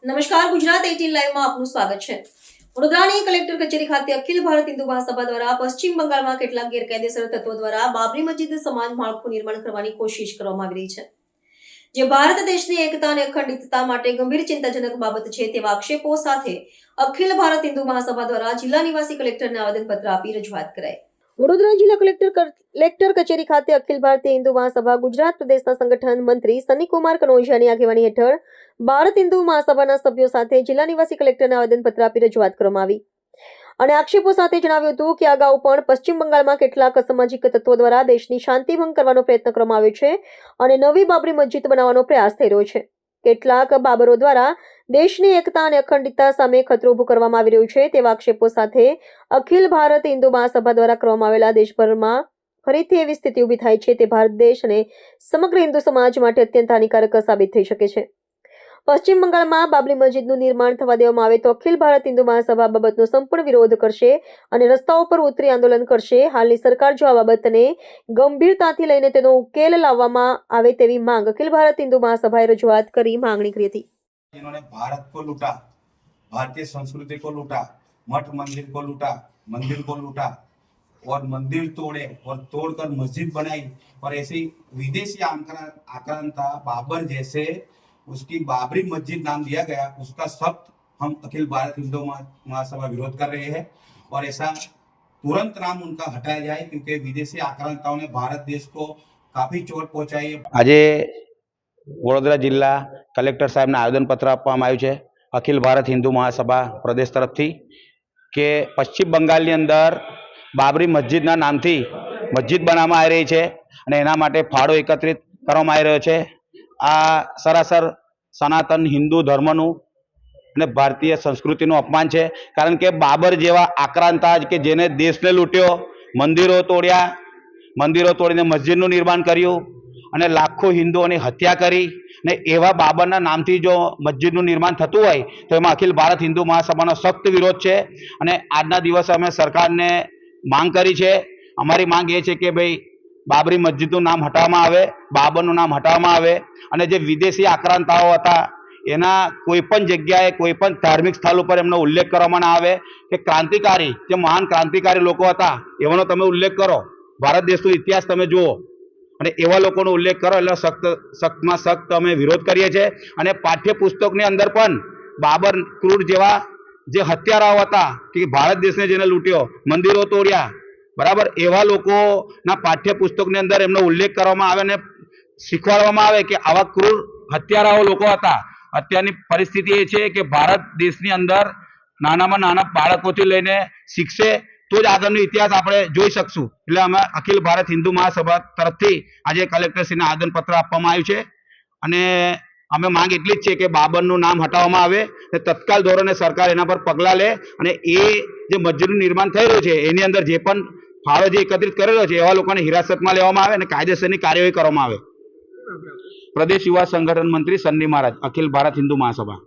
નમસ્કાર, ગુજરાત 18 લાઈવમાં આપનું સ્વાગત છે। વડોદરાની કલેક્ટર કચેરી ખાતે અખિલ ભારત હિન્દુ મહાસભા દ્વારા પશ્ચિમ બંગાળમાં કેટલાક ગેરકાયદેસર તત્વો દ્વારા બાબરી મસ્જિદ સમાન માળખું નિર્માણ કરવાની કોશિશ કરવામાં આવી રહી છે, જે ભારત દેશની એકતા અને અખંડિતતા માટે ગંભીર ચિંતાજનક બાબત છે તેવા આક્ષેપો સાથે અખિલ ભારત હિન્દુ મહાસભા દ્વારા જિલ્લા નિવાસી કલેક્ટરને આવેદનપત્ર આપી રજૂઆત કરાઈ। વડોદરા જિલ્લા કલેક્ટર કચેરી ખાતે અખિલ ભારતીય હિન્દુ મહાસભા ગુજરાત પ્રદેશના સંગઠન મંત્રી સનીકુમાર કનોજિયાની આગેવાની હેઠળ ભારત હિન્દુ મહાસભાના સભ્યો સાથે જિલ્લા નિવાસી કલેક્ટરને આવેદનપત્ર આપી રજૂઆત કરવામાં આવી અને આક્ષેપો સાથે જણાવ્યું હતું કે અગાઉ પણ પશ્ચિમ બંગાળમાં કેટલાક અસામાજિક તત્વો દ્વારા દેશની શાંતિ ભંગ કરવાનો પ્રયત્ન કરવામાં આવ્યો છે અને નવી બાબરી મસ્જિદ બનાવવાનો પ્રયાસ થઈ રહ્યો છે। કેટલાક બાબરો દ્વારા દેશની એકતા અને અખંડિતતા સામે ખતરો ઊભો કરવામાં આવી રહ્યો છે તેવા આક્ષેપો સાથે અખિલ ભારત હિન્દુ મહાસભા દ્વારા કરવામાં આવેલા દેશભરમાં ફરીથી એવી સ્થિતિ ઊભી થાય છે તે ભારત દેશ અને સમગ્ર હિન્દુ સમાજ માટે અત્યંત હાનિકારક સાબિત થઈ શકે છે। પશ્ચિમ બંગાળમાં બાબરી મસ્જિદનું નિર્માણ થવા દેવામાં આવે તો અખિલ ભારત હિન્દુ મહાસભા બાબતનો સંપૂર્ણ વિરોધ કરશે અને રસ્તાઓ પર ઉતરી આંદોલન કરશે। હાલની સરકાર જો આ બાબતને ગંભીરતાથી લઈને તેનો ઉકેલ લાવવામાં આવે તેવી માંગ અખિલ ભારત हिंदू महासभाए रजूआत કરી માંગણી કરી હતી। जिन्होंने भारत को लूटा, भारतीय संस्कृति को लूटा, मठ मंदिर को लूटा, मंदिर को लूटा और मंदिर तोड़े और तोड़कर मस्जिद बनाई और ऐसी विदेशी आक्रांता बाबर जैसे उसकी बाबरी मस्जिद नाम दिया गया, उसका सख्त हम अखिल भारत हिंदू महासभा विरोध कर रहे हैं और ऐसा तुरंत नाम उनका हटाया जाए क्योंकि विदेशी आक्रांताओं ने भारत देश को काफी चोट पहुंचाई है। आज वडोदरा जिला कलेक्टर साहेब ने आवेदनपत्र आपवामां आव्युं छे अखिल भारत हिंदू महासभा प्रदेश तरफथी के पश्चिम बंगाल अंदर बाबरी मस्जिद नाम थी मस्जिद बनाववामां आई रही है अने एना माटे फाळो एकत्रित करवामां आई रह्यो छे। आ सरासर सनातन हिंदू धर्मनुं अने भारतीय संस्कृतिनुं अपमान है, कारण के बाबर जेवा आक्रांता के जेने देशने लूट्यो, मंदिरों तोड्या, मंदिरों तोड़ीने मस्जिदनुं निर्माण कर्युं અને લાખો હિન્દુઓની હત્યા કરી ને એવા બાબરના નામથી જો મસ્જિદનું નિર્માણ થતું હોય તો એમાં અખિલ ભારત હિન્દુ મહાસભાનો સખ્ત વિરોધ છે અને આજના દિવસે અમે સરકારને માંગ કરી છે। અમારી માંગ એ છે કે ભાઈ બાબરી મસ્જિદનું નામ હટાવવામાં આવે, બાબરનું નામ હટાવવામાં આવે અને જે વિદેશી આક્રાંતાઓ હતા એના કોઈપણ જગ્યાએ કોઈપણ ધાર્મિક સ્થળ ઉપર એમનો ઉલ્લેખ કરવામાં ના આવે કે ક્રાંતિકારી જે મહાન ક્રાંતિકારી લોકો હતા એવાનો તમે ઉલ્લેખ કરો, ભારત દેશનો ઇતિહાસ તમે જુઓ અને એવા લોકોનો ઉલ્લેખ કરો એટલે સખ્તમાં સખ્ત અમે વિરોધ કરીએ છીએ। અને પાઠ્યપુસ્તકની અંદર પણ બાબર ક્રૂર જેવા જે હત્યારાઓ હતા કે ભારત દેશને જેને લૂંટ્યો, મંદિરો તોડ્યા, બરાબર, એવા લોકોના પાઠ્યપુસ્તકની અંદર એમનો ઉલ્લેખ કરવામાં આવે અને શીખવાડવામાં આવે કે આવા ક્રૂર હત્યારાઓ લોકો હતા। અત્યારની પરિસ્થિતિ એ છે કે ભારત દેશની અંદર નાનામાં નાના બાળકોથી લઈને શીખશે तो ज आगळनो इतिहास आपणे जोई शकशुं। એટલે અમે અખિલ ભારત હિન્દુ મહાસભા તરફથી આજે કલેક્ટરશ્રીને આવેદનપત્ર આપવામાં આવ્યું છે અને અમે માંગ એટલી જ છે કે બાબરનું નામ હટાવવામાં આવે અને તત્કાલ ધોરણે સરકાર એના પર પગલાં લે અને એ જે મસ્જિદનું નિર્માણ થઈ રહ્યું છે એની અંદર જે પણ ફાળો જે એકત્રિત કરેલો છે એવા લોકોને હિરાસતમાં લેવામાં આવે અને કાયદેસરની કાર્યવાહી કરવામાં આવે। પ્રદેશ યુવા સંગઠન મંત્રી સન્ની મહારાજ, અખિલ ભારત હિન્દુ મહાસભા।